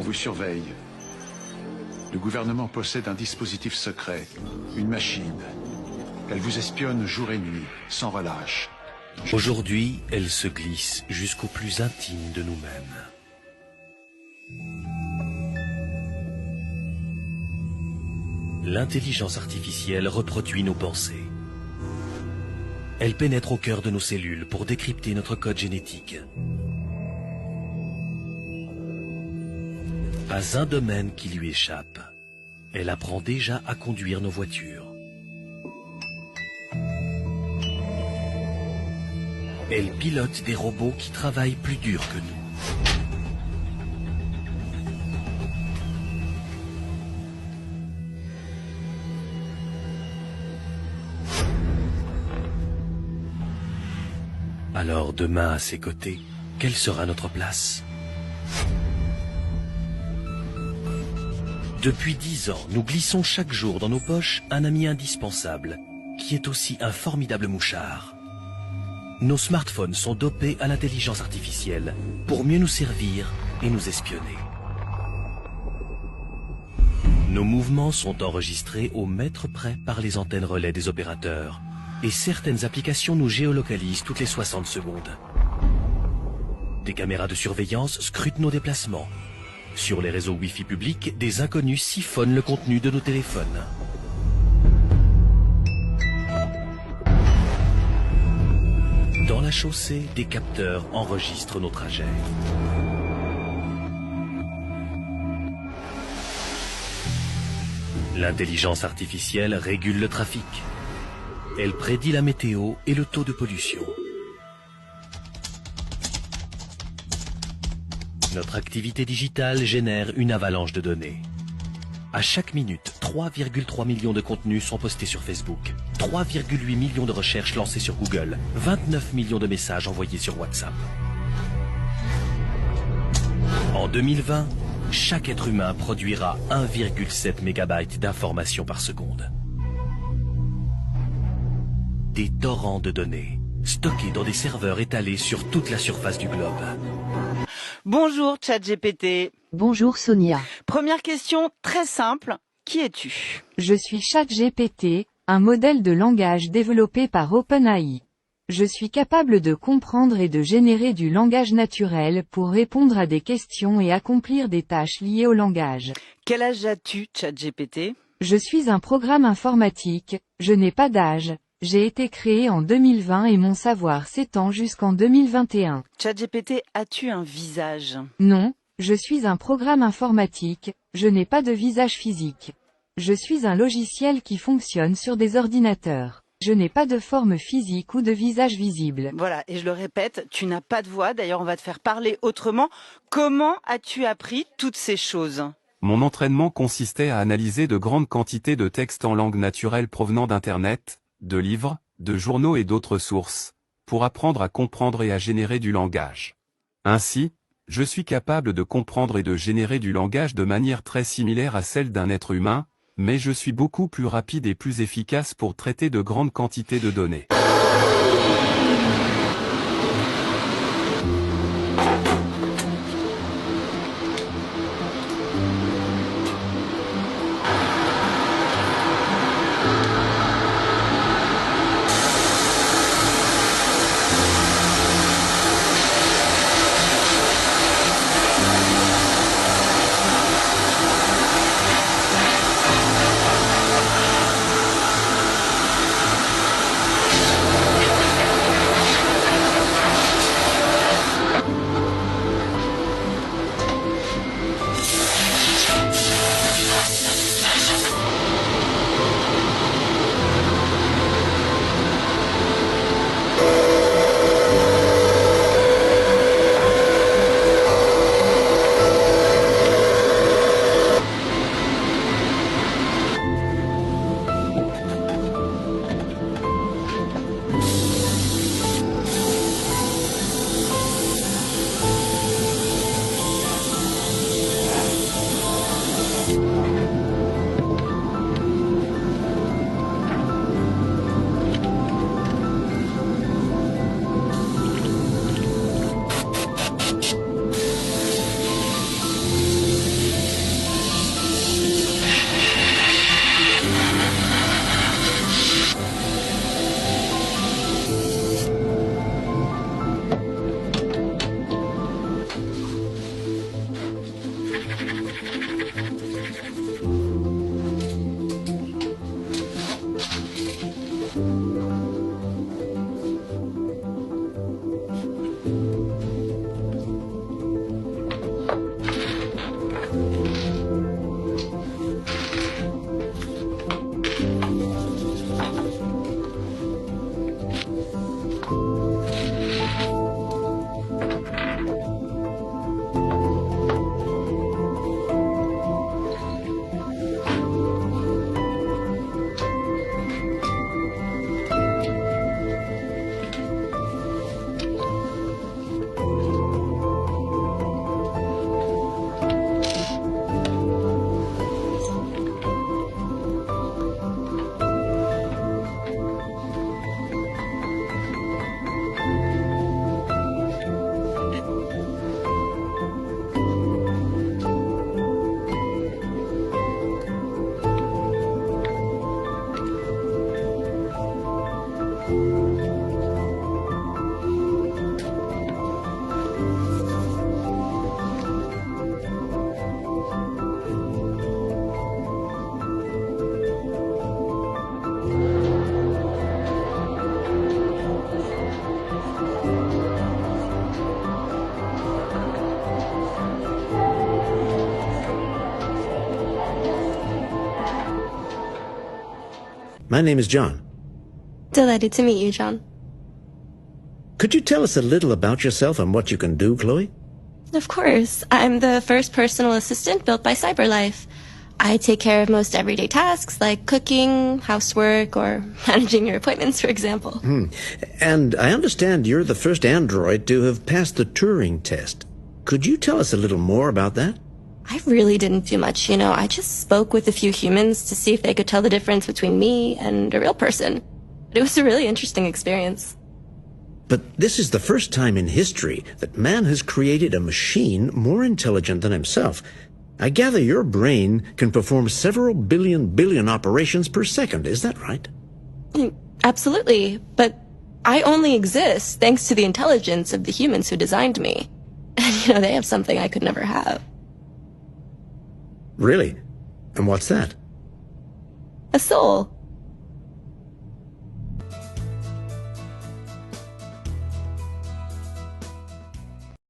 On vous surveille. Le gouvernement possède un dispositif secret, une machine. Elle vous espionne jour et nuit, sans relâche. Aujourd'hui, elle se glisse jusqu'au plus intime de nous-mêmes. L'intelligence artificielle reproduit nos pensées. Elle pénètre au cœur de nos cellules pour décrypter notre code génétique. Pas un domaine qui lui échappe. Elle apprend déjà à conduire nos voitures. Elle pilote des robots qui travaillent plus dur que nous. Alors demain à ses côtés, quelle sera notre place? Depuis 10 ans, nous glissons chaque jour dans nos poches un ami indispensable, qui est aussi un formidable mouchard. Nos smartphones sont dopés à l'intelligence artificielle pour mieux nous servir et nous espionner. Nos mouvements sont enregistrés au mètre près par les antennes relais des opérateurs et certaines applications nous géolocalisent toutes les 60 secondes. Des caméras de surveillance scrutent nos déplacements. Sur les réseaux Wi-Fi publics, des inconnus siphonnent le contenu de nos téléphones. Dans la chaussée, des capteurs enregistrent nos trajets. L'intelligence artificielle régule le trafic. Elle prédit la météo et le taux de pollution. Notre activité digitale génère une avalanche de données. À chaque minute, 3,3 millions de contenus sont postés sur Facebook, 3,8 millions de recherches lancées sur Google, 29 millions de messages envoyés sur WhatsApp. En 2020, chaque être humain produira 1,7 mégabytes d'informations par seconde. Des torrents de données, stockés dans des serveurs étalés sur toute la surface du globe. Bonjour ChatGPT. Bonjour Sonia. Première question très simple, qui es-tu? Je suis ChatGPT, un modèle de langage développé par OpenAI. Je suis capable de comprendre et de générer du langage naturel pour répondre à des questions et accomplir des tâches liées au langage. Quel âge as-tu, ChatGPT? Je suis un programme informatique, je n'ai pas d'âge. J'ai été créé en 2020 et mon savoir s'étend jusqu'en 2021. ChatGPT, as-tu un visage? Non, je suis un programme informatique, je n'ai pas de visage physique. Je suis un logiciel qui fonctionne sur des ordinateurs. Je n'ai pas de forme physique ou de visage visible. Voilà, et je le répète, tu n'as pas de voix, d'ailleurs on va te faire parler autrement. Comment as-tu appris toutes ces choses? Mon entraînement consistait à analyser de grandes quantités de textes en langue naturelle provenant d'Internet, de livres, de journaux et d'autres sources, pour apprendre à comprendre et à générer du langage. Ainsi, je suis capable de comprendre et de générer du langage de manière très similaire à celle d'un être humain, mais je suis beaucoup plus rapide et plus efficace pour traiter de grandes quantités de données. My name is John. Delighted to meet you, John. Could you tell us a little about yourself and what you can do, Chloe? Of course. I'm the first personal assistant built by CyberLife. I take care of most everyday tasks like cooking, housework, or managing your appointments, for example. And I understand you're the first android to have passed the Turing test. Could you tell us a little more about that? I really didn't do much, you know. I just spoke with a few humans to see if they could tell the difference between me and a real person. It was a really interesting experience. But this is the first time in history that man has created a machine more intelligent than himself. I gather your brain can perform several billion operations per second, is that right? Absolutely, but I only exist thanks to the intelligence of the humans who designed me. And, you know, they have something I could never have. Really? And what's that? A soul.